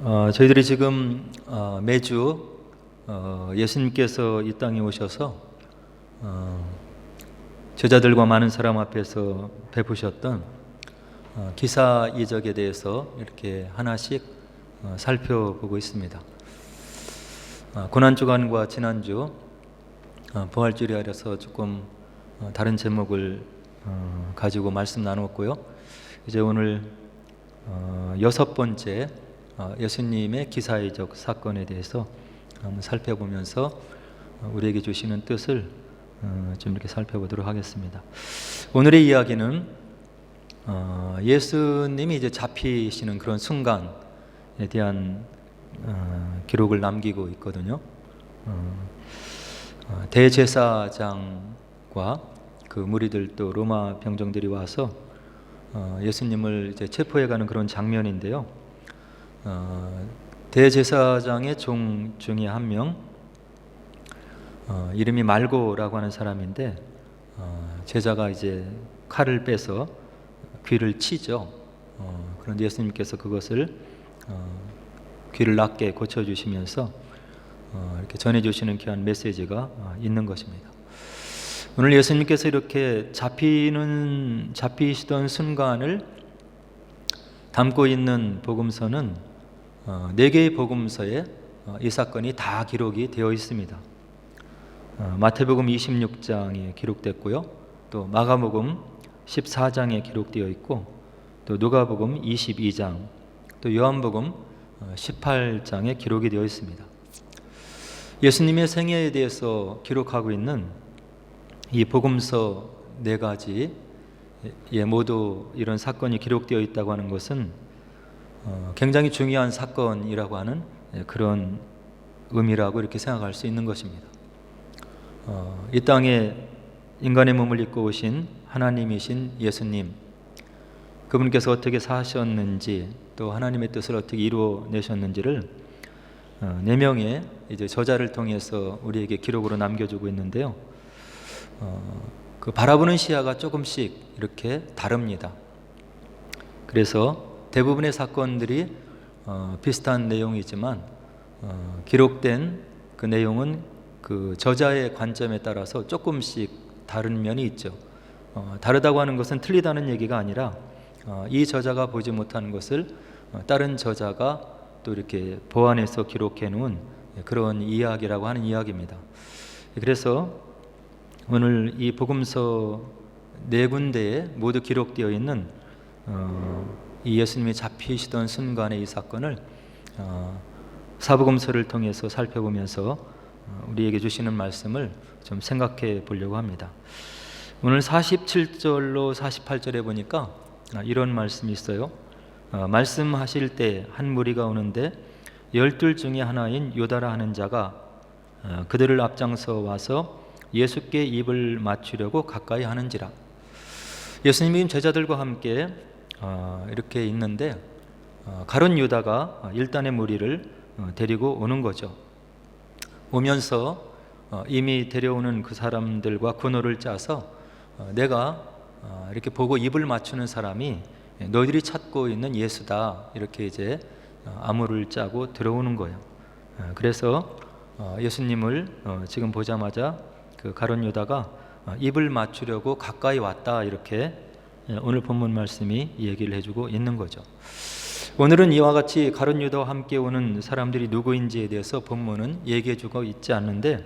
저희들이 지금 매주 예수님께서 이 땅에 오셔서 제자들과 많은 사람 앞에서 베푸셨던 기사 이적에 대해서 이렇게 하나씩 살펴보고 있습니다. 고난주간과 지난주 부활주일이 아래서 조금 다른 제목을 가지고 말씀 나눴고요. 이제 오늘 여섯 번째 예수님의 기사이적 사건에 대해서 한번 살펴보면서 우리에게 주시는 뜻을 좀 이렇게 살펴보도록 하겠습니다. 오늘의 이야기는 예수님이 이제 잡히시는 그런 순간에 대한 기록을 남기고 있거든요. 대제사장과 그 무리들 또 로마 병정들이 와서 예수님을 이제 체포해가는 그런 장면인데요. 대제사장의 종 중에 한 명, 이름이 말고라고 하는 사람인데 제자가 이제 칼을 빼서 귀를 치죠. 그런데 예수님께서 그것을 귀를 낫게 고쳐주시면서 이렇게 전해주시는 귀한 메시지가 있는 것입니다. 오늘 예수님께서 이렇게 잡히시던 순간을 담고 있는 복음서는 4개의 복음서에 이 사건이 다 기록이 되어 있습니다. 마태복음 26장에 기록됐고요. 또 마가복음 14장에 기록되어 있고, 또 누가복음 22장, 또 요한복음 18장에 기록이 되어 있습니다. 예수님의 생애에 대해서 기록하고 있는 이 복음서 4가지에 모두 이런 사건이 기록되어 있다고 하는 것은 굉장히 중요한 사건이라고 하는 그런 의미라고 이렇게 생각할 수 있는 것입니다. 이 땅에 인간의 몸을 입고 오신 하나님이신 예수님, 그분께서 어떻게 사셨는지, 또 하나님의 뜻을 어떻게 이루어내셨는지를 4명의 이제 저자를 통해서 우리에게 기록으로 남겨주고 있는데요. 그 바라보는 시야가 조금씩 이렇게 다릅니다. 그래서 대부분의 사건들이 비슷한 내용이지만 기록된 그 내용은 그 저자의 관점에 따라서 조금씩 다른 면이 있죠. 다르다고 하는 것은 틀리다는 얘기가 아니라 이 저자가 보지 못하는 것을 다른 저자가 또 이렇게 보완해서 기록해 놓은 그런 이야기라고 하는 이야기입니다. 그래서 오늘 이 복음서 4군데에 모두 기록되어 있는 이 예수님이 잡히시던 순간의 이 사건을 사복음서를 통해서 살펴보면서 우리에게 주시는 말씀을 좀 생각해 보려고 합니다. 오늘 47절로 48절에 보니까 이런 말씀이 있어요. 말씀하실 때 한 무리가 오는데 12 중에 하나인 요다라 하는 자가 그들을 앞장서 와서 예수께 입을 맞추려고 가까이 하는지라. 예수님이 제자들과 함께 이렇게 있는데 가룟 유다가 일단의 무리를 데리고 오는 거죠. 오면서 이미 데려오는 그 사람들과 군호를 짜서 내가 이렇게 보고 입을 맞추는 사람이 너희들이 찾고 있는 예수다, 이렇게 이제 암호를 짜고 들어오는 거예요. 그래서 예수님을 지금 보자마자 그 가룟 유다가 입을 맞추려고 가까이 왔다, 이렇게 오늘 본문 말씀이 얘기를 해주고 있는 거죠. 오늘은 이와 같이 가룟 유다와 함께 오는 사람들이 누구인지에 대해서 본문은 얘기해주고 있지 않는데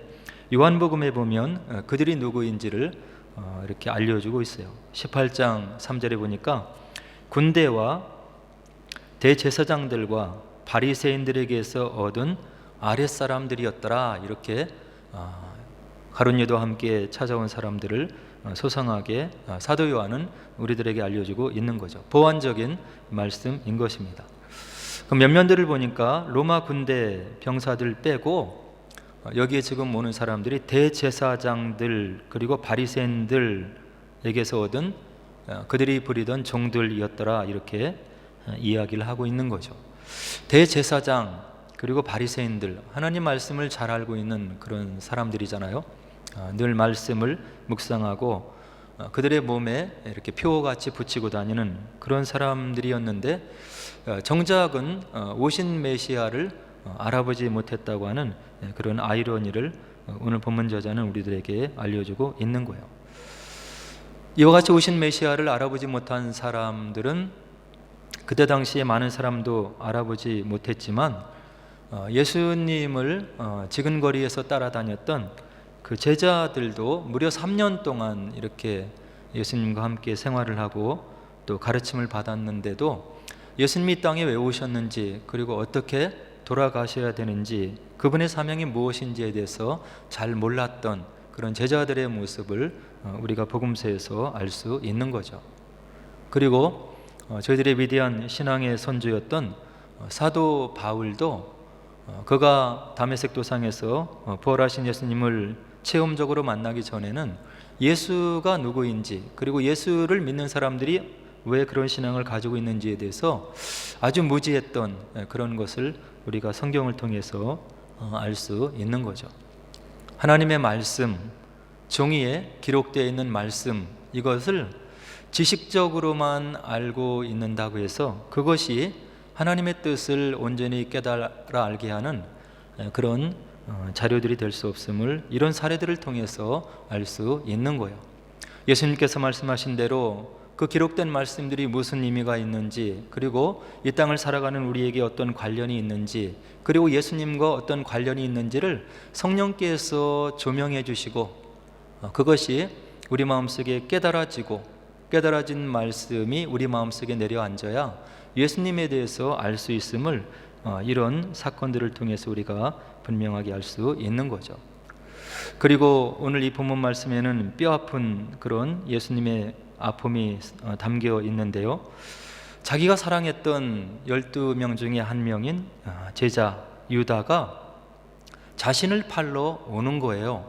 요한복음에 보면 그들이 누구인지를 이렇게 알려주고 있어요. 18장 3절에 보니까 군대와 대제사장들과 바리새인들에게서 얻은 아랫사람들이었더라, 이렇게 가룟 유다와 함께 찾아온 사람들을 소상하게 사도 요한은 우리들에게 알려주고 있는 거죠. 보완적인 말씀인 것입니다. 그 면면들을 보니까 로마 군대 병사들 빼고 여기에 지금 오는 사람들이 대제사장들 그리고 바리새인들에게서 얻은 그들이 부리던 종들이었더라, 이렇게 이야기를 하고 있는 거죠. 대제사장 그리고 바리새인들, 하나님 말씀을 잘 알고 있는 그런 사람들이잖아요. 늘 말씀을 묵상하고 그들의 몸에 이렇게 표같이 붙이고 다니는 그런 사람들이었는데 정작은 오신 메시아를 알아보지 못했다고 하는 그런 아이러니를 오늘 본문 저자는 우리들에게 알려주고 있는 거예요. 이와 같이 오신 메시아를 알아보지 못한 사람들은 그때 당시에 많은 사람도 알아보지 못했지만 예수님을 지근거리에서 따라다녔던 그 제자들도 무려 3년 동안 이렇게 예수님과 함께 생활을 하고 또 가르침을 받았는데도 예수님이 이 땅에 왜 오셨는지, 그리고 어떻게 돌아가셔야 되는지, 그분의 사명이 무엇인지에 대해서 잘 몰랐던 그런 제자들의 모습을 우리가 복음서에서 알 수 있는 거죠. 그리고 저희들의 위대한 신앙의 선조였던 사도 바울도 그가 다메섹 도상에서 부활하신 예수님을 체험적으로 만나기 전에는 예수가 누구인지, 그리고 예수를 믿는 사람들이 왜 그런 신앙을 가지고 있는지에 대해서 아주 무지했던 그런 것을 우리가 성경을 통해서 알 수 있는 거죠. 하나님의 말씀, 종이에 기록되어 있는 말씀, 이것을 지식적으로만 알고 있는다고 해서 그것이 하나님의 뜻을 온전히 깨달아 알게 하는 그런 자료들이 될 수 없음을 이런 사례들을 통해서 알 수 있는 거예요. 예수님께서 말씀하신 대로 그 기록된 말씀들이 무슨 의미가 있는지, 그리고 이 땅을 살아가는 우리에게 어떤 관련이 있는지, 그리고 예수님과 어떤 관련이 있는지를 성령께서 조명해 주시고 그것이 우리 마음속에 깨달아진 말씀이 우리 마음속에 내려앉아야 예수님에 대해서 알 수 있음을 이런 사건들을 통해서 우리가 분명하게 알 수 있는 거죠. 그리고 오늘 이 본문 말씀에는 뼈아픈 그런 예수님의 아픔이 담겨 있는데요, 자기가 사랑했던 12명 중에 한 명인 제자 유다가 자신을 팔러 오는 거예요.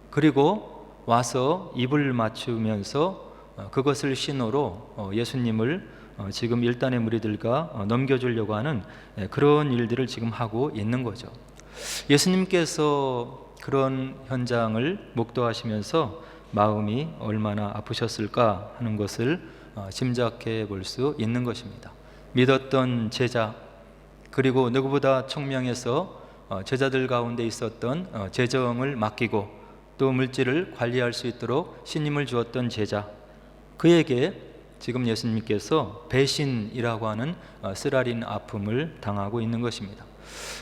그리고 와서 입을 맞추면서 그것을 신호로 예수님을 지금 일단의 무리들과 넘겨주려고 하는 그런 일들을 지금 하고 있는 거죠. 예수님께서 그런 현장을 목도하시면서 마음이 얼마나 아프셨을까 하는 것을 짐작해 볼 수 있는 것입니다. 믿었던 제자, 그리고 누구보다 청명해서 제자들 가운데 있었던 재정을 맡기고 또 물질을 관리할 수 있도록 신임을 주었던 제자, 그에게 지금 예수님께서 배신이라고 하는 쓰라린 아픔을 당하고 있는 것입니다.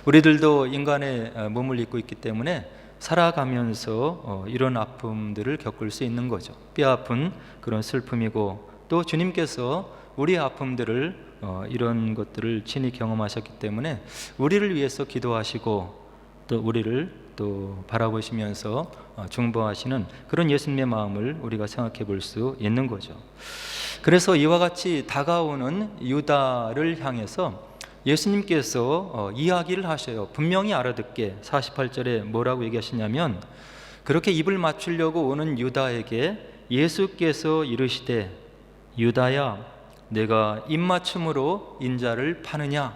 우리들도 인간의 몸을 입고 있기 때문에 살아가면서 이런 아픔들을 겪을 수 있는 거죠. 뼈아픈 그런 슬픔이고, 또 주님께서 우리의 아픔들을 이런 것들을 친히 경험하셨기 때문에 우리를 위해서 기도하시고 또 우리를 또 바라보시면서 중보하시는 그런 예수님의 마음을 우리가 생각해 볼 수 있는 거죠. 그래서 이와 같이 다가오는 유다를 향해서 예수님께서 이야기를 하셔요. 분명히 알아듣게 48절에 뭐라고 얘기하시냐면, 그렇게 입을 맞추려고 오는 유다에게 예수께서 이르시되 유다야 내가 입맞춤으로 인자를 파느냐.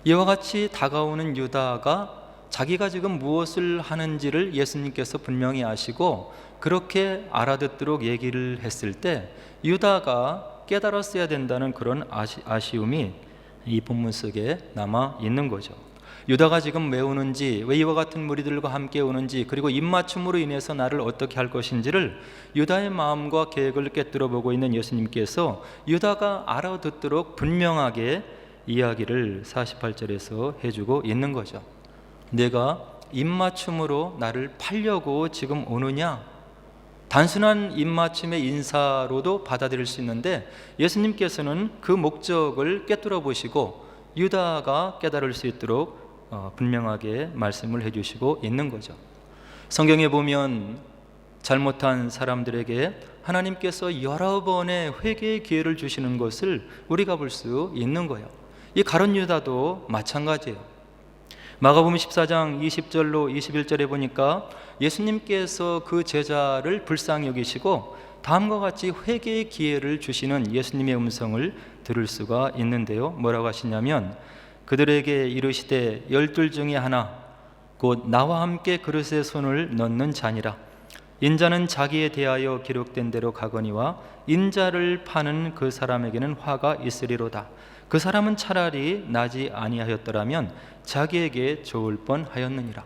이와 같이 다가오는 유다가 자기가 지금 무엇을 하는지를 예수님께서 분명히 아시고 그렇게 알아듣도록 얘기를 했을 때 유다가 깨달았어야 된다는 그런 아쉬움이 이 본문 속에 남아 있는 거죠. 유다가 지금 왜 오는지, 왜 이와 같은 무리들과 함께 오는지, 그리고 입맞춤으로 인해서 나를 어떻게 할 것인지를 유다의 마음과 계획을 꿰뚫어 보고 있는 예수님께서 유다가 알아듣도록 분명하게 이야기를 48절에서 해주고 있는 거죠. 내가 입맞춤으로 나를 팔려고 지금 오느냐? 단순한 입맞춤의 인사로도 받아들일 수 있는데 예수님께서는 그 목적을 꿰뚫어 보시고 유다가 깨달을 수 있도록 분명하게 말씀을 해주시고 있는 거죠. 성경에 보면 잘못한 사람들에게 하나님께서 여러 번의 회개의 기회를 주시는 것을 우리가 볼 수 있는 거예요. 이 가룟 유다도 마찬가지예요. 마가복음 14장 20절로 21절에 보니까 예수님께서 그 제자를 불쌍히 여기시고 다음과 같이 회개의 기회를 주시는 예수님의 음성을 들을 수가 있는데요, 뭐라고 하시냐면 그들에게 이르시되 12 중에 하나 곧 나와 함께 그릇에 손을 넣는 자니라. 인자는 자기에 대하여 기록된 대로 가거니와 인자를 파는 그 사람에게는 화가 있으리로다. 그 사람은 차라리 나지 아니하였더라면 자기에게 좋을 뻔하였느니라.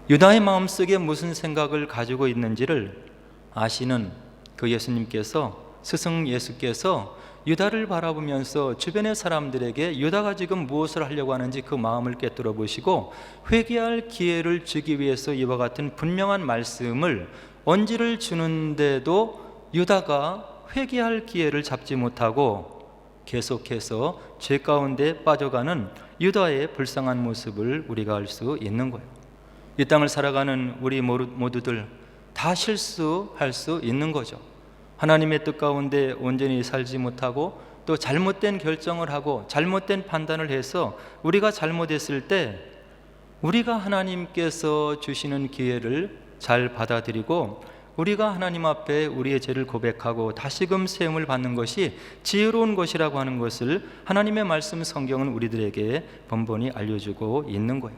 유다의 마음속에 무슨 생각을 가지고 있는지를 아시는 그 예수님께서, 스승 예수께서 유다를 바라보면서 주변의 사람들에게 유다가 지금 무엇을 하려고 하는지 그 마음을 꿰뚫어 보시고 회개할 기회를 주기 위해서 이와 같은 분명한 말씀을 언지를 주는데도 유다가 회개할 기회를 잡지 못하고 계속해서 죄 가운데 빠져가는 유다의 불쌍한 모습을 우리가 알 수 있는 거예요. 이 땅을 살아가는 우리 모두들 다 실수할 수 있는 거죠. 하나님의 뜻 가운데 온전히 살지 못하고 또 잘못된 결정을 하고 잘못된 판단을 해서 우리가 잘못했을 때 우리가 하나님께서 주시는 기회를 잘 받아들이고 우리가 하나님 앞에 우리의 죄를 고백하고 다시금 세움을 받는 것이 지혜로운 것이라고 하는 것을 하나님의 말씀 성경은 우리들에게 번번이 알려주고 있는 거예요.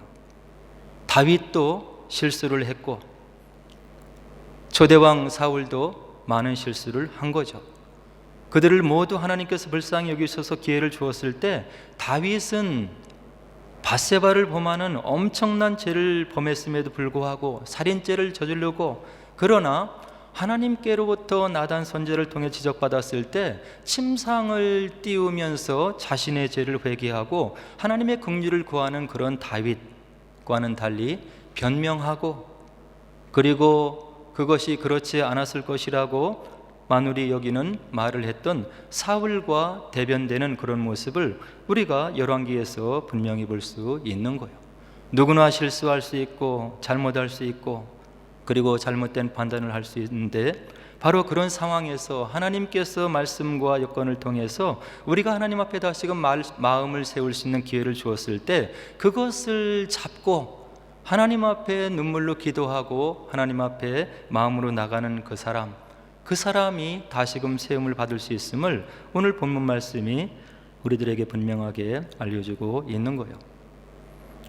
다윗도 실수를 했고 초대왕 사울도 많은 실수를 한 거죠. 그들을 모두 하나님께서 불쌍히 여기셔서 기회를 주었을 때 다윗은 밧세바를 범하는 엄청난 죄를 범했음에도 불구하고 살인죄를 저지르고, 그러나 하나님께로부터 나단 선지자를 통해 지적받았을 때 침상을 띄우면서 자신의 죄를 회개하고 하나님의 긍휼을 구하는 그런 다윗과는 달리 변명하고, 그리고 그것이 그렇지 않았을 것이라고 만우리 여기는 말을 했던 사울과 대변되는 그런 모습을 우리가 열왕기에서 분명히 볼 수 있는 거예요. 누구나 실수할 수 있고 잘못할 수 있고 그리고 잘못된 판단을 할 수 있는데, 바로 그런 상황에서 하나님께서 말씀과 여건을 통해서 우리가 하나님 앞에 다시금 마음을 세울 수 있는 기회를 주었을 때 그것을 잡고 하나님 앞에 눈물로 기도하고 하나님 앞에 마음으로 나가는 그 사람이 다시금 세움을 받을 수 있음을 오늘 본문 말씀이 우리들에게 분명하게 알려주고 있는 거예요.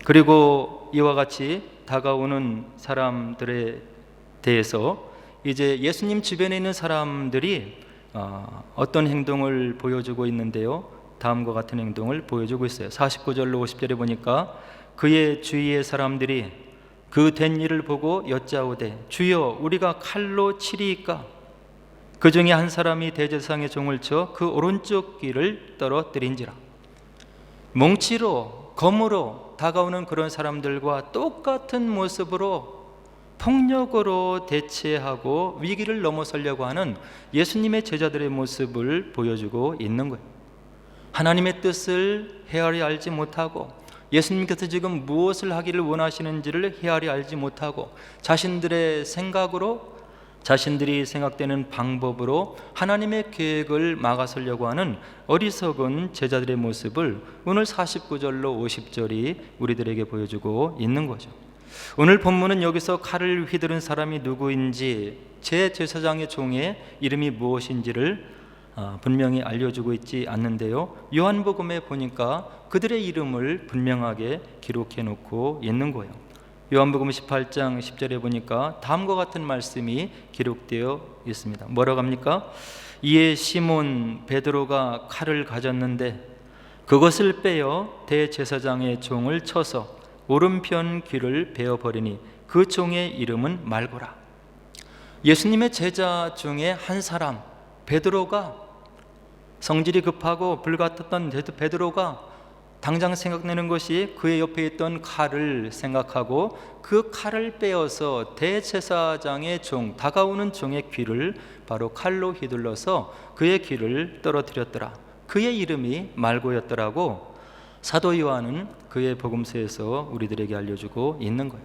그리고 이와 같이 다가오는 사람들에 대해서 이제 예수님 주변에 있는 사람들이 어떤 행동을 보여주고 있는데요, 다음과 같은 행동을 보여주고 있어요. 49절로 50절에 보니까 그의 주위의 사람들이 그 된 일을 보고 여짜오되 주여 우리가 칼로 치리이까? 그 중에 한 사람이 대제사장의 종을 쳐 그 오른쪽 귀를 떨어뜨린지라. 몽치로 검으로 다가오는 그런 사람들과 똑같은 모습으로 폭력으로 대체하고 위기를 넘어서려고 하는 예수님의 제자들의 모습을 보여주고 있는 거예요. 하나님의 뜻을 헤아려 알지 못하고 예수님께서 지금 무엇을 하기를 원하시는지를 헤아려 알지 못하고 자신들의 생각으로, 자신들이 생각되는 방법으로 하나님의 계획을 막아서려고 하는 어리석은 제자들의 모습을 오늘 49절로 50절이 우리들에게 보여주고 있는 거죠. 오늘 본문은 여기서 칼을 휘두른 사람이 누구인지, 제사장의 종의 이름이 무엇인지를 분명히 알려주고 있지 않는데요, 요한복음에 보니까 그들의 이름을 분명하게 기록해 놓고 있는 거예요. 요한복음 18장 10절에 보니까 다음과 같은 말씀이 기록되어 있습니다. 뭐라고 합니까? 이에 시몬 베드로가 칼을 가졌는데 그것을 빼어 대제사장의 종을 쳐서 오른편 귀를 베어버리니 그 종의 이름은 말고라. 예수님의 제자 중에 한 사람 베드로가, 성질이 급하고 불같았던 베드로가 당장 생각내는 것이 그의 옆에 있던 칼을 생각하고 그 칼을 빼어서 대제사장의 종, 다가오는 종의 귀를 바로 칼로 휘둘러서 그의 귀를 떨어뜨렸더라. 그의 이름이 말고였더라고 사도 요한은 그의 복음서에서 우리들에게 알려주고 있는 거예요.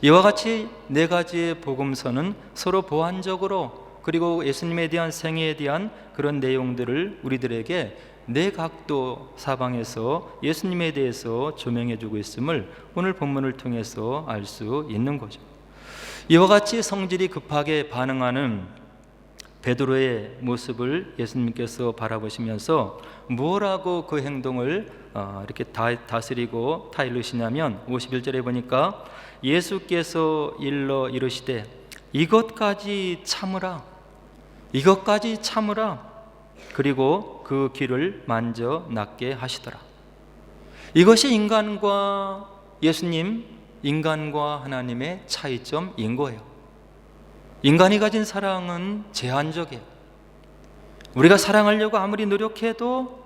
이와 같이 네 가지의 복음서는 서로 보완적으로, 그리고 예수님에 대한 생애에 대한 그런 내용들을 우리들에게 네 각도 사방에서 예수님에 대해서 조명해 주고 있음을 오늘 본문을 통해서 알 수 있는 거죠. 이와 같이 성질이 급하게 반응하는 베드로의 모습을 예수님께서 바라보시면서 뭐라고 그 행동을 이렇게 다스리고 타일르시냐면 51절에 보니까 예수께서 일러 이르시되 이것까지 참으라. 이것까지 참으라. 그리고 그 귀를 만져 낫게 하시더라. 이것이 인간과 예수님, 인간과 하나님의 차이점인 거예요. 인간이 가진 사랑은 제한적이에요. 우리가 사랑하려고 아무리 노력해도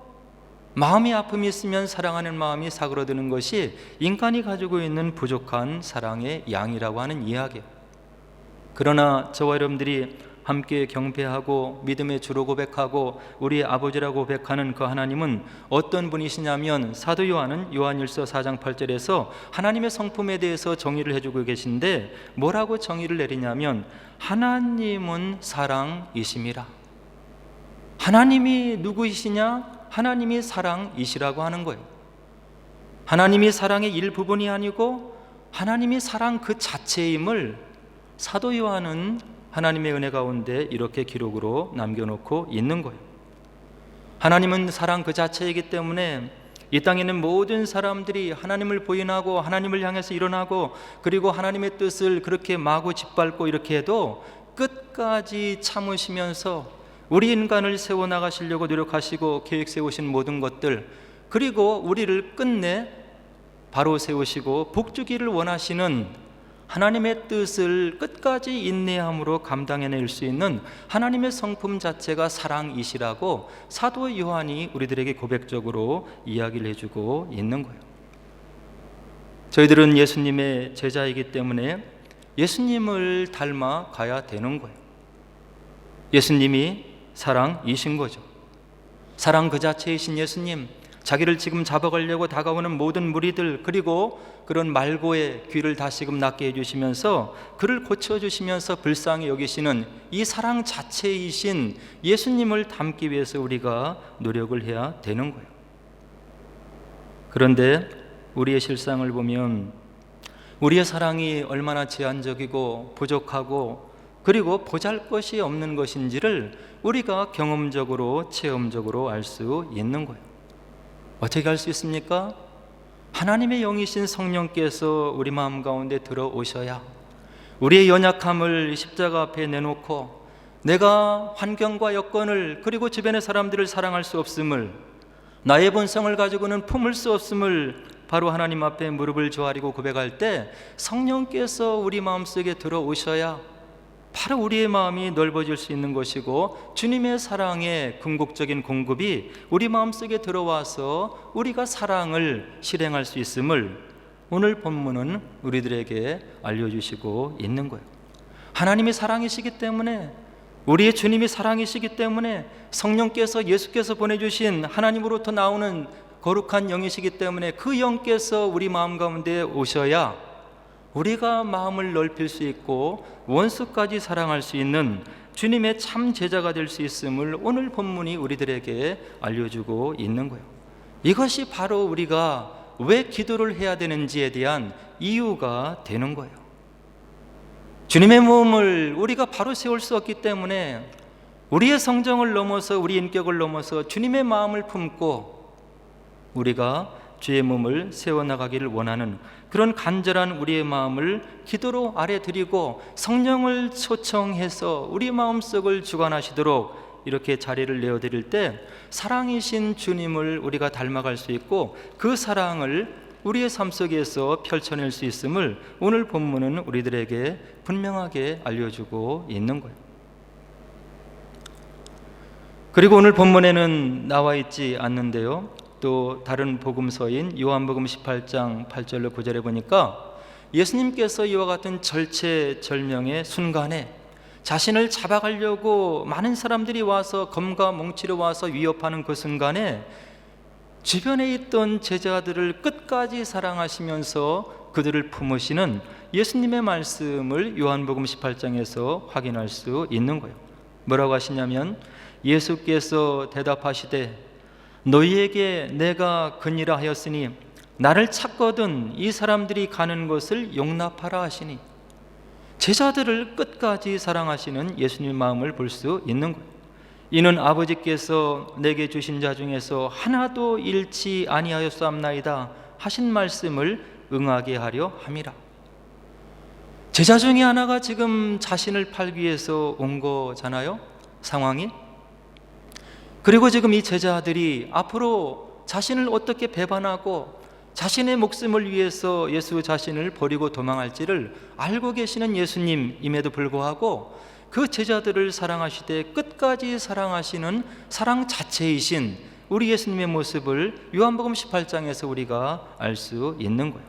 마음이 아픔이 있으면 사랑하는 마음이 사그러드는 것이 인간이 가지고 있는 부족한 사랑의 양이라고 하는 이야기예요. 그러나 저와 여러분들이 함께 경배하고 믿음의 주로 고백하고 우리의 아버지라고 고백하는 그 하나님은 어떤 분이시냐면, 사도 요한은 요한일서 4장 8절에서 하나님의 성품에 대해서 정의를 해주고 계신데 뭐라고 정의를 내리냐면, 하나님은 사랑이심이라. 하나님이 누구이시냐? 하나님이 사랑이시라고 하는 거예요. 하나님이 사랑의 일부분이 아니고 하나님이 사랑 그 자체임을 사도 요한은 하나님의 은혜 가운데 이렇게 기록으로 남겨놓고 있는 거예요. 하나님은 사랑 그 자체이기 때문에 이 땅에 있는 모든 사람들이 하나님을 부인하고 하나님을 향해서 일어나고 그리고 하나님의 뜻을 그렇게 마구 짓밟고 이렇게 해도 끝까지 참으시면서 우리 인간을 세워나가시려고 노력하시고 계획 세우신 모든 것들, 그리고 우리를 끝내 바로 세우시고 복주기를 원하시는 하나님의 뜻을 끝까지 인내함으로 감당해낼 수 있는 하나님의 성품 자체가 사랑이시라고 사도 요한이 우리들에게 고백적으로 이야기를 해주고 있는 거예요. 저희들은 예수님의 제자이기 때문에 예수님을 닮아 가야 되는 거예요. 예수님이 사랑이신 거죠. 사랑 그 자체이신 예수님, 자기를 지금 잡아가려고 다가오는 모든 무리들, 그리고 그런 말고의 귀를 다시금 낫게 해주시면서 그를 고쳐주시면서 불쌍히 여기시는 이 사랑 자체이신 예수님을 닮기 위해서 우리가 노력을 해야 되는 거예요. 그런데 우리의 실상을 보면 우리의 사랑이 얼마나 제한적이고 부족하고 그리고 보잘것이 없는 것인지를 우리가 경험적으로 체험적으로 알 수 있는 거예요. 어떻게 할 수 있습니까? 하나님의 영이신 성령께서 우리 마음 가운데 들어오셔야 우리의 연약함을 십자가 앞에 내놓고 내가 환경과 여건을 그리고 주변의 사람들을 사랑할 수 없음을, 나의 본성을 가지고는 품을 수 없음을 바로 하나님 앞에 무릎을 조아리고 고백할 때 성령께서 우리 마음속에 들어오셔야 바로 우리의 마음이 넓어질 수 있는 것이고 주님의 사랑의 궁극적인 공급이 우리 마음속에 들어와서 우리가 사랑을 실행할 수 있음을 오늘 본문은 우리들에게 알려주시고 있는 거예요. 하나님이 사랑이시기 때문에, 우리의 주님이 사랑이시기 때문에, 성령께서 예수께서 보내주신 하나님으로부터 나오는 거룩한 영이시기 때문에 그 영께서 우리 마음 가운데 오셔야 우리가 마음을 넓힐 수 있고 원수까지 사랑할 수 있는 주님의 참 제자가 될 수 있음을 오늘 본문이 우리들에게 알려주고 있는 거예요. 이것이 바로 우리가 왜 기도를 해야 되는지에 대한 이유가 되는 거예요. 주님의 몸을 우리가 바로 세울 수 없기 때문에 우리의 성정을 넘어서 우리 인격을 넘어서 주님의 마음을 품고 우리가 주의 몸을 세워나가기를 원하는 그런 간절한 우리의 마음을 기도로 아뢰드리고 성령을 초청해서 우리 마음속을 주관하시도록 이렇게 자리를 내어드릴 때 사랑이신 주님을 우리가 닮아갈 수 있고 그 사랑을 우리의 삶 속에서 펼쳐낼 수 있음을 오늘 본문은 우리들에게 분명하게 알려주고 있는 거예요. 그리고 오늘 본문에는 나와 있지 않는데요, 또 다른 복음서인 요한복음 18장 8절로 9절에 보니까 예수님께서 이와 같은 절체절명의 순간에 자신을 잡아가려고 많은 사람들이 와서 검과 몽치로 와서 위협하는 그 순간에 주변에 있던 제자들을 끝까지 사랑하시면서 그들을 품으시는 예수님의 말씀을 요한복음 18장에서 확인할 수 있는 거예요. 뭐라고 하시냐면, 예수께서 대답하시되 너희에게 내가 그니라 하였으니 나를 찾거든 이 사람들이 가는 것을 용납하라 하시니, 제자들을 끝까지 사랑하시는 예수님의 마음을 볼 수 있는 거예요. 이는 아버지께서 내게 주신 자 중에서 하나도 잃지 아니하였사옵나이다 하신 말씀을 응하게 하려 함이라. 제자 중에 하나가 지금 자신을 팔기 위해서 온 거잖아요, 상황이. 그리고 지금 이 제자들이 앞으로 자신을 어떻게 배반하고 자신의 목숨을 위해서 예수 자신을 버리고 도망할지를 알고 계시는 예수님임에도 불구하고 그 제자들을 사랑하시되 끝까지 사랑하시는 사랑 자체이신 우리 예수님의 모습을 요한복음 18장에서 우리가 알 수 있는 거예요.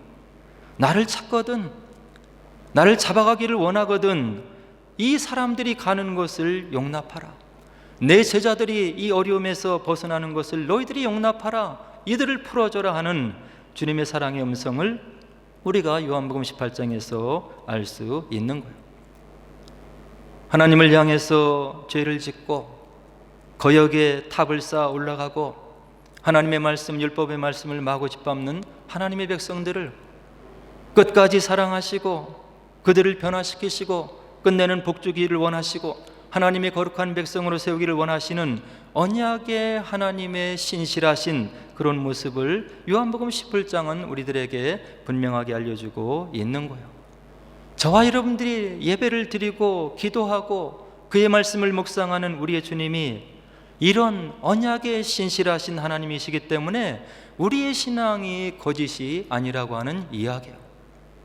나를 찾거든, 나를 잡아가기를 원하거든 이 사람들이 가는 것을 용납하라. 내 제자들이 이 어려움에서 벗어나는 것을 너희들이 용납하라. 이들을 풀어줘라 하는 주님의 사랑의 음성을 우리가 요한복음 18장에서 알 수 있는 거예요. 하나님을 향해서 죄를 짓고 거역의 탑을 쌓아 올라가고 하나님의 말씀, 율법의 말씀을 마구 짓밟는 하나님의 백성들을 끝까지 사랑하시고 그들을 변화시키시고 끝내는 복주기를 원하시고 하나님의 거룩한 백성으로 세우기를 원하시는 언약의 하나님의 신실하신 그런 모습을 요한복음 18장은 우리들에게 분명하게 알려주고 있는 거예요. 저와 여러분들이 예배를 드리고 기도하고 그의 말씀을 묵상하는 우리의 주님이 이런 언약의 신실하신 하나님이시기 때문에 우리의 신앙이 거짓이 아니라고 하는 이야기예요.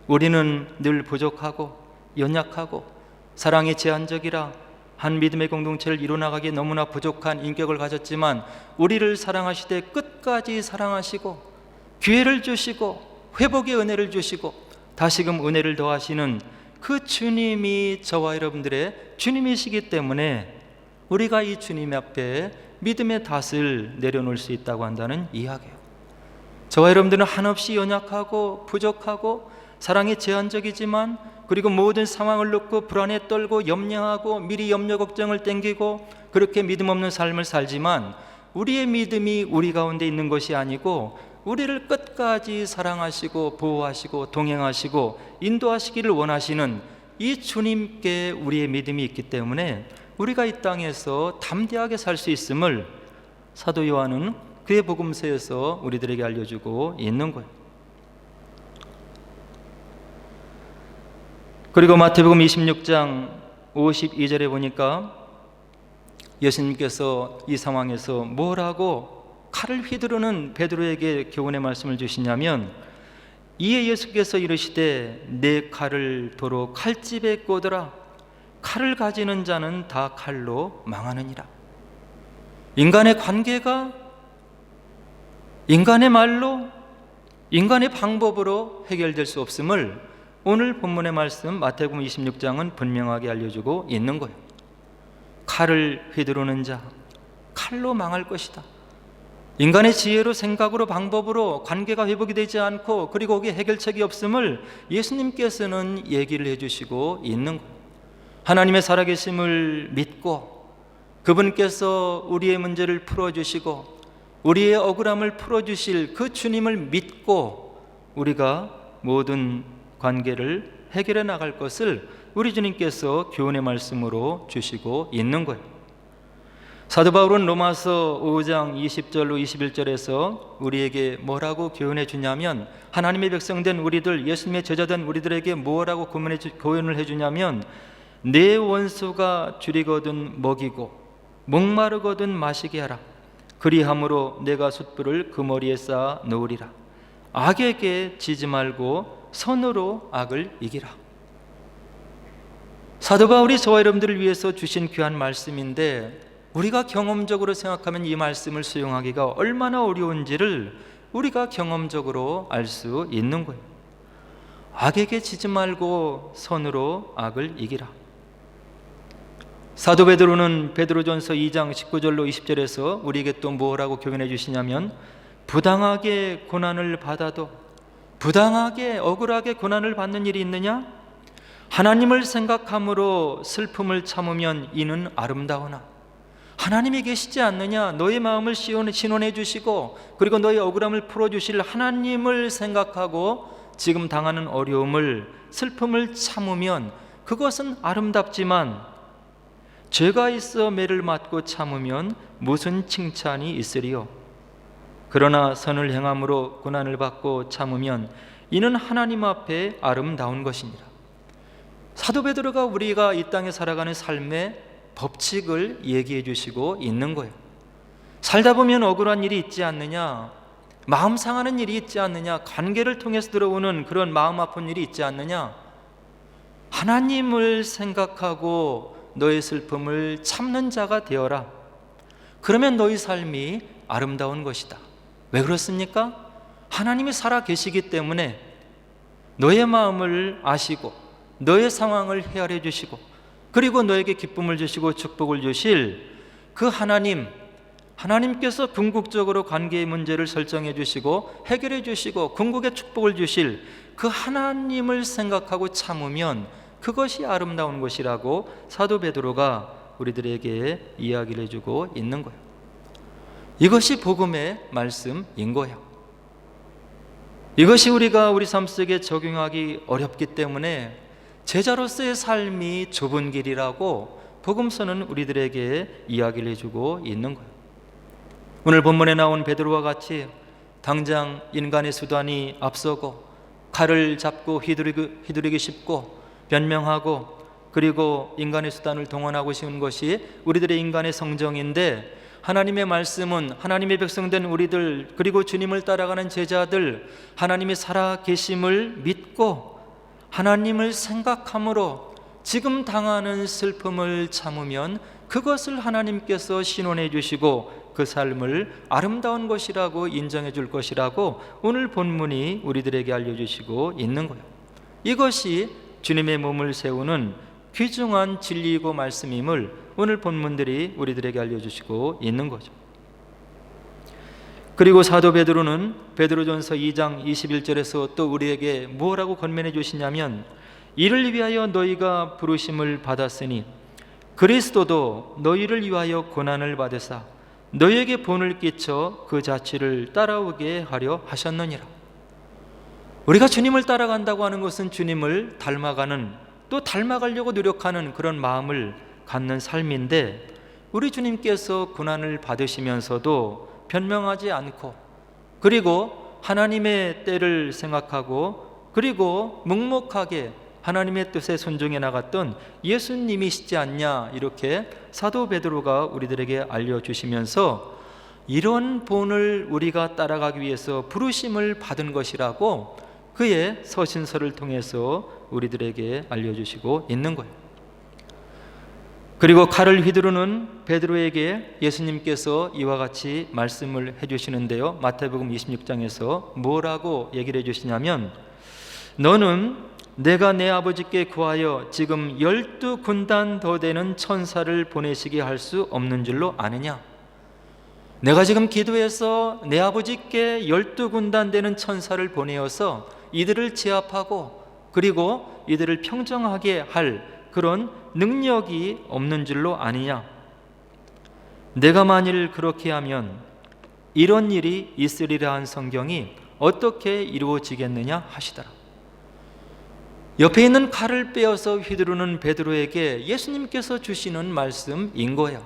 우리는 늘 부족하고 연약하고 사랑이 제한적이라 한 믿음의 공동체를 이루어나가기에 너무나 부족한 인격을 가졌지만 우리를 사랑하시되 끝까지 사랑하시고 기회를 주시고 회복의 은혜를 주시고 다시금 은혜를 더하시는 그 주님이 저와 여러분들의 주님이시기 때문에 우리가 이 주님 앞에 믿음의 닷을 내려놓을 수 있다고 한다는 이야기예요. 저와 여러분들은 한없이 연약하고 부족하고 사랑이 제한적이지만 그리고 모든 상황을 놓고 불안에 떨고 염려하고 미리 염려 걱정을 땡기고 그렇게 믿음 없는 삶을 살지만 우리의 믿음이 우리 가운데 있는 것이 아니고 우리를 끝까지 사랑하시고 보호하시고 동행하시고 인도하시기를 원하시는 이 주님께 우리의 믿음이 있기 때문에 우리가 이 땅에서 담대하게 살 수 있음을 사도 요한은 그의 복음서에서 우리들에게 알려주고 있는 거예요. 그리고 마태복음 26장 52절에 보니까 예수님께서 이 상황에서 뭐라고 칼을 휘두르는 베드로에게 교훈의 말씀을 주시냐면 이에 예수께서 이르시되 내 칼을 도로 칼집에 꽂으라. 칼을 가지는 자는 다 칼로 망하느니라. 인간의 관계가 인간의 말로 인간의 방법으로 해결될 수 없음을 오늘 본문의 말씀 마태복음 26장은 분명하게 알려주고 있는 거예요. 칼을 휘두르는 자 칼로 망할 것이다. 인간의 지혜로 생각으로 방법으로 관계가 회복이 되지 않고 그리고 거기에 해결책이 없음을 예수님께서는 얘기를 해주시고 있는 거예요. 하나님의 살아계심을 믿고 그분께서 우리의 문제를 풀어주시고 우리의 억울함을 풀어주실 그 주님을 믿고 우리가 모든 관계를 해결해 나갈 것을 우리 주님께서 교훈의 말씀으로 주시고 있는 거예요. 사도 바울은 로마서 5장 20절로 21절에서 우리에게 뭐라고 교훈해 주냐면 하나님의 백성된 우리들, 예수님의 제자된 우리들에게 뭐라고 교훈을 해주냐면 내 원수가 줄이거든 먹이고 목마르거든 마시게 하라. 그리함으로 내가 숯불을 그 머리에 쌓아 놓으리라. 악에게 지지 말고 선으로 악을 이기라. 사도 바울이 저와 여러분들을 위해서 주신 귀한 말씀인데 우리가 경험적으로 생각하면 이 말씀을 수용하기가 얼마나 어려운지를 우리가 경험적으로 알 수 있는 거예요. 악에게 지지 말고 선으로 악을 이기라. 사도 베드로는 베드로전서 2장 19절로 20절에서 우리에게 또 뭐라고 교훈해 주시냐면 부당하게 고난을 받아도 부당하게 억울하게 고난을 받는 일이 있느냐? 하나님을 생각함으로 슬픔을 참으면 이는 아름다우나 하나님이 계시지 않느냐? 너의 마음을 신원해 주시고 그리고 너의 억울함을 풀어주실 하나님을 생각하고 지금 당하는 어려움을 슬픔을 참으면 그것은 아름답지만 죄가 있어 매를 맞고 참으면 무슨 칭찬이 있으리요? 그러나 선을 행함으로 고난을 받고 참으면 이는 하나님 앞에 아름다운 것이니라. 사도 베드로가 우리가 이 땅에 살아가는 삶의 법칙을 얘기해 주시고 있는 거예요. 살다 보면 억울한 일이 있지 않느냐, 마음 상하는 일이 있지 않느냐, 관계를 통해서 들어오는 그런 마음 아픈 일이 있지 않느냐. 하나님을 생각하고 너의 슬픔을 참는 자가 되어라. 그러면 너희 삶이 아름다운 것이다. 왜 그렇습니까? 하나님이 살아 계시기 때문에 너의 마음을 아시고 너의 상황을 헤아려 주시고 그리고 너에게 기쁨을 주시고 축복을 주실 그 하나님께서 궁극적으로 관계의 문제를 설정해 주시고 해결해 주시고 궁극의 축복을 주실 그 하나님을 생각하고 참으면 그것이 아름다운 것이라고 사도 베드로가 우리들에게 이야기를 해주고 있는 거예요. 이것이 복음의 말씀인 거예요. 이것이 우리가 우리 삶 속에 적용하기 어렵기 때문에 제자로서의 삶이 좁은 길이라고 복음서는 우리들에게 이야기를 해주고 있는 거예요. 오늘 본문에 나온 베드로와 같이 당장 인간의 수단이 앞서고 칼을 잡고 휘두르기 쉽고 변명하고 그리고 인간의 수단을 동원하고 싶은 것이 우리들의 인간의 성정인데, 하나님의 말씀은 하나님의 백성된 우리들 그리고 주님을 따라가는 제자들, 하나님이 살아 계심을 믿고 하나님을 생각함으로 지금 당하는 슬픔을 참으면 그것을 하나님께서 신원해 주시고 그 삶을 아름다운 것이라고 인정해 줄 것이라고 오늘 본문이 우리들에게 알려주시고 있는 거예요. 이것이 주님의 몸을 세우는 귀중한 진리이고 말씀임을 오늘 본문들이 우리들에게 알려주시고 있는 거죠. 그리고 사도 베드로는 베드로전서 2장 21절에서 또 우리에게 뭐라고 권면해 주시냐면, 이를 위하여 너희가 부르심을 받았으니 그리스도도 너희를 위하여 고난을 받으사 너희에게 본을 끼쳐 그 자취를 따라오게 하려 하셨느니라. 우리가 주님을 따라간다고 하는 것은 주님을 닮아가는, 또 닮아가려고 노력하는 그런 마음을 갖는 삶인데, 우리 주님께서 고난을 받으시면서도 변명하지 않고 그리고 하나님의 때를 생각하고 그리고 묵묵하게 하나님의 뜻에 순종해 나갔던 예수님이시지 않냐, 이렇게 사도 베드로가 우리들에게 알려주시면서 이런 본을 우리가 따라가기 위해서 부르심을 받은 것이라고 그의 서신서를 통해서 우리들에게 알려주시고 있는 거예요. 그리고 칼을 휘두르는 베드로에게 예수님께서 이와 같이 말씀을 해주시는데요, 마태복음 26장에서 뭐라고 얘기를 해주시냐면, 너는 내가 내 아버지께 구하여 지금 12군단 더 되는 천사를 보내시게 할 수 없는 줄로 아느냐? 내가 지금 기도해서 내 아버지께 12군단 되는 천사를 보내어서 이들을 제압하고 그리고 이들을 평정하게 할 그런 능력이 없는 줄로 아느냐? 내가 만일 그렇게 하면 이런 일이 있으리라 한 성경이 어떻게 이루어지겠느냐 하시더라. 옆에 있는 칼을 빼어서 휘두르는 베드로에게 예수님께서 주시는 말씀인 거야.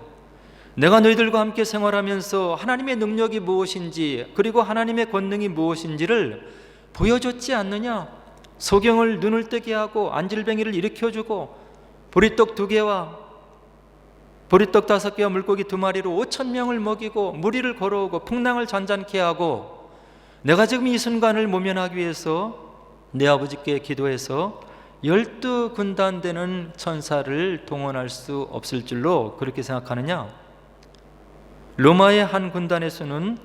내가 너희들과 함께 생활하면서 하나님의 능력이 무엇인지 그리고 하나님의 권능이 무엇인지를 보여줬지 않느냐? 소경을 눈을 뜨게 하고 안질뱅이를 일으켜주고 보리떡 2개와 보리떡 5개와 물고기 2마리로 5,000명을 먹이고 무리를 걸어오고 풍랑을 잔잔케 하고, 내가 지금 이 순간을 모면하기 위해서 내 아버지께 기도해서 12군단 되는 천사를 동원할 수 없을 줄로 그렇게 생각하느냐? 로마의 한 군단의 수는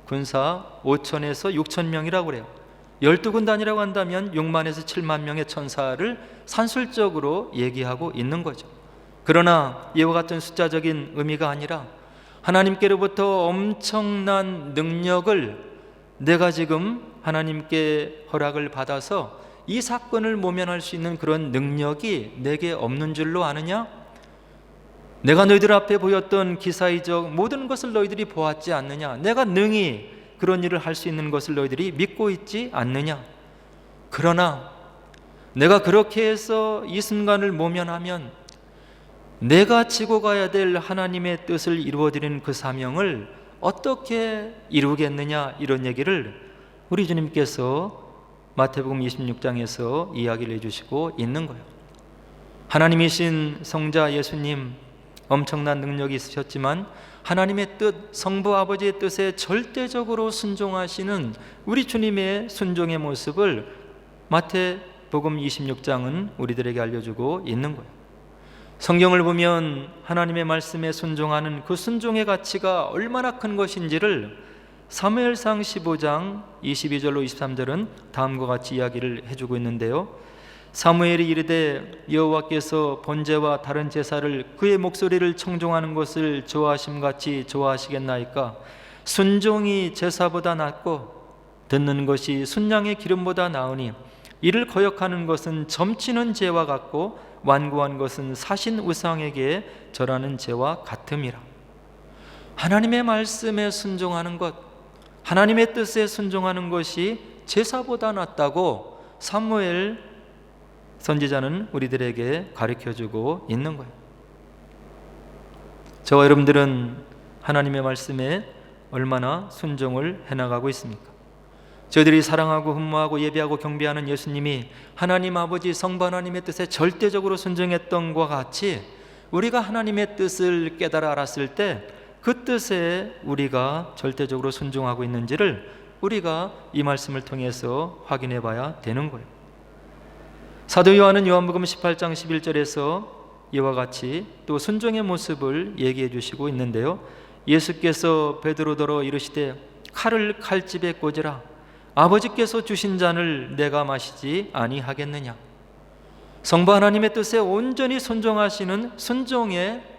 군사 5,000에서 6,000명이라고 그래요. 12군단이라고 한다면 6만에서 7만 명의 천사를 산술적으로 얘기하고 있는 거죠. 그러나 이와 같은 숫자적인 의미가 아니라 하나님께로부터 엄청난 능력을 내가 지금 하나님께 허락을 받아서 이 사건을 모면할 수 있는 그런 능력이 내게 없는 줄로 아느냐? 내가 너희들 앞에 보였던 기사이적 모든 것을 너희들이 보았지 않느냐? 내가 능히 그런 일을 할 수 있는 것을 너희들이 믿고 있지 않느냐? 그러나 내가 그렇게 해서 이 순간을 모면하면 내가 지고 가야 될 하나님의 뜻을 이루어드리는 그 사명을 어떻게 이루겠느냐, 이런 얘기를 우리 주님께서 마태복음 26장에서 이야기를 해주시고 있는 거예요. 하나님이신 성자 예수님, 엄청난 능력이 있으셨지만 하나님의 뜻, 성부 아버지의 뜻에 절대적으로 순종하시는 우리 주님의 순종의 모습을 마태복음 26장은 우리들에게 알려주고 있는 거예요. 성경을 보면 하나님의 말씀에 순종하는 그 순종의 가치가 얼마나 큰 것인지를 사무엘상 15장 22절로 23절은 다음과 같이 이야기를 해주고 있는데요. 사무엘이 이르되 여호와께서 번제와 다른 제사를 그의 목소리를 청종하는 것을 좋아하심같이 좋아하시겠나이까? 순종이 제사보다 낫고 듣는 것이 순양의 기름보다 나으니 이를 거역하는 것은 점치는 죄와 같고 완고한 것은 사신 우상에게 절하는 죄와 같음이라. 하나님의 말씀에 순종하는 것, 하나님의 뜻에 순종하는 것이 제사보다 낫다고 사무엘 선지자는 우리들에게 가르쳐주고 있는 거예요. 저와 여러분들은 하나님의 말씀에 얼마나 순종을 해나가고 있습니까? 저희들이 사랑하고 흠모하고 예배하고 경배하는 예수님이 하나님 아버지 성부 하나님의 뜻에 절대적으로 순종했던 것과 같이 우리가 하나님의 뜻을 깨달아 알았을 때 그 뜻에 우리가 절대적으로 순종하고 있는지를 우리가 이 말씀을 통해서 확인해 봐야 되는 거예요. 사도 요한은 요한복음 18장 11절에서 이와 같이 또 순종의 모습을 얘기해 주시고 있는데요. 예수께서 베드로더러 이르시되 칼을 칼집에 꽂으라. 아버지께서 주신 잔을 내가 마시지 아니하겠느냐. 성부 하나님의 뜻에 온전히 순종하시는 순종의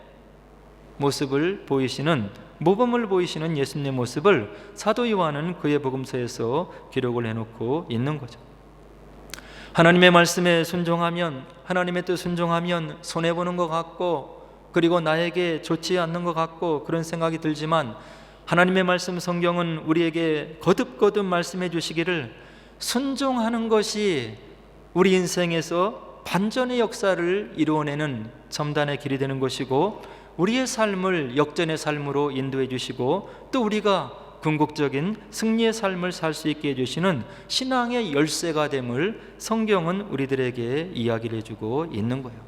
모습을 보이시는, 모범을 보이시는 예수님의 모습을 사도 요한은 그의 복음서에서 기록을 해놓고 있는 거죠. 하나님의 말씀에 순종하면, 하나님의 뜻 순종하면 손해보는 것 같고, 그리고 나에게 좋지 않는 것 같고 그런 생각이 들지만 하나님의 말씀 성경은 우리에게 거듭거듭 말씀해 주시기를 순종하는 것이 우리 인생에서 반전의 역사를 이루어내는 첨단의 길이 되는 것이고, 우리의 삶을 역전의 삶으로 인도해 주시고 또 우리가 궁극적인 승리의 삶을 살 수 있게 해주시는 신앙의 열쇠가 됨을 성경은 우리들에게 이야기를 해주고 있는 거예요.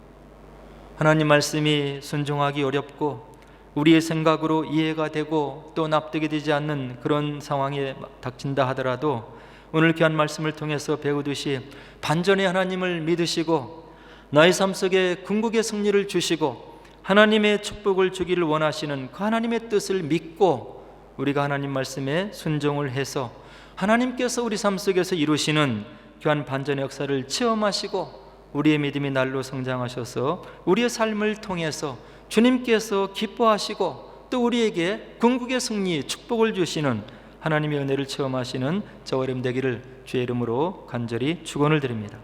하나님 말씀이 순종하기 어렵고 우리의 생각으로 이해가 되고 또 납득이 되지 않는 그런 상황에 닥친다 하더라도 오늘 귀한 말씀을 통해서 배우듯이 반전의 하나님을 믿으시고 나의 삶 속에 궁극의 승리를 주시고 하나님의 축복을 주기를 원하시는 그 하나님의 뜻을 믿고 우리가 하나님 말씀에 순종을 해서 하나님께서 우리 삶 속에서 이루시는 귀한 반전의 역사를 체험하시고 우리의 믿음이 날로 성장하셔서 우리의 삶을 통해서 주님께서 기뻐하시고 또 우리에게 궁극의 승리, 축복을 주시는 하나님의 은혜를 체험하시는 저와 여러분 되기를 주의 이름으로 간절히 축원을 드립니다.